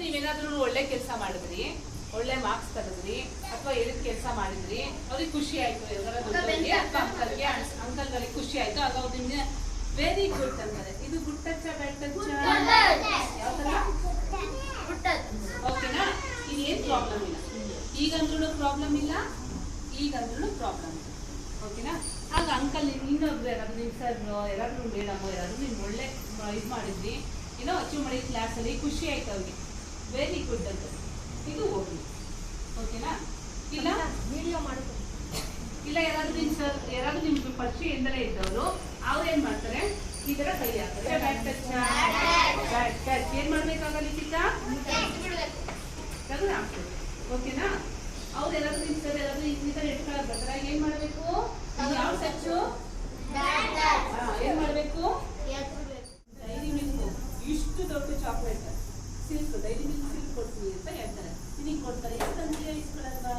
ನೀವೇನಾದ್ರೂ ಒಳ್ಳೆ ಕೆಲಸ ಮಾಡಿದ್ರಿ, ಒಳ್ಳೆ ಮಾರ್ಕ್ಸ್ ತೆಗೆದ್ರಿ ಅಥವಾ ಹೇಳಿದ ಕೆಲಸ ಮಾಡಿದ್ರಿ, ಅವ್ರಿಗೆ ಖುಷಿ ಆಯ್ತು, ಅಂಕಲ್ಗಳಿಗೆ ಖುಷಿ ಆಯ್ತು, ಆಗ ಅವ್ರು ನಿಮ್ಗೆ ವೆರಿ ಗುಡ್ ಅಂತಾರೆ. ಇದು ಗುಡ್ ಟಚ್ ಬ್ಯಾಡ್ ಟಚ್ ಯಾವ ತರ? ಓಕೆನಾ? ಇದೇನು ಪ್ರಾಬ್ಲಮ್ ಇಲ್ಲ, ಈಗಂದ್ರೂ ಪ್ರಾಬ್ಲಮ್ ಇಲ್ಲ, ಈಗಂದ್ರೂ ಪ್ರಾಬ್ಲಮ್ ಇಲ್ಲ. ಓಕೆನಾ? ಆಗ ಅಂಕಲ್ ಇನ್ನೊಬ್ರು ಯಾರಾದ್ರು ನಿಮ್ಮ ಸರ್ ಯಾರಾದ್ರೂ ಮೇಡಮ್ ಯಾರಾದ್ರೂ ನೀವು ಒಳ್ಳೆ ಇದು ಮಾಡಿದ್ರಿ, ಏನೋ ಅಚೀವ್ ಮಾಡಿ ಕ್ಲಾಸಲ್ಲಿ ಖುಷಿ ಆಯ್ತು ಅವ್ರಿಗೆ, ವೆರಿ ಗುಡ್ ಅಂತ. ಇದು ಹೋಗಿ. ಓಕೆನಾ? ಇಲ್ಲ ವಿಡಿಯೋ ಮಾಡ್ತಾರೆ, ಇಲ್ಲ ಯಾರಾದ್ರೂ ನಿಮ್ಮ ಸರ್ ಯಾರಾದ್ರೂ ನಿಮ್ಗೆ ಪರಿಚಯದಿಂದಲೇ ಇದ್ದವರು ಅವ್ರು ಏನು ಮಾಡ್ತಾರೆ, ಈ ಥರ ಕೈ ಹಾಕ್ತಾರೆ. ಬ್ಯಾಕ್ ಟಚ್ ಬ್ಯಾಕ್ ಟಚ್ ಏನು ಮಾಡಬೇಕಾಗಲ್ಲ ಚಿಕ್ಕ ತೆಗೆದು ಹಾಕ್ತಾರೆ. ಓಕೆನಾ? ಅವ್ರು ಯಾರಾದ್ರೂ ನಿಮ್ಮ ಸರ್ ಯಾರಾದ್ರೂ ಈ ಥರ ಇಟ್ಕೊಳ್ಳೋದು ಬರ್ತಾರೆ, ಏನು ಮಾಡಬೇಕು? ಯಾವ ಟಚ್ಚು? ಏನು ಮಾಡಬೇಕು? ಡೈರಿ ಮಿಲ್ಕ್ ಇಷ್ಟು ದೊಡ್ಡ chocolate silk, dairy milk silk ಕೊಡ್ತೀನಿ ಅಂತ ಹೇಳ್ತಾರೆ. ನಿನಗೆ ಕೊಡ್ತಾರೆ, ಯಾಕಂದ್ರೆ ಇಸ್ಕೊಳ್ಳಲ್ವಾ?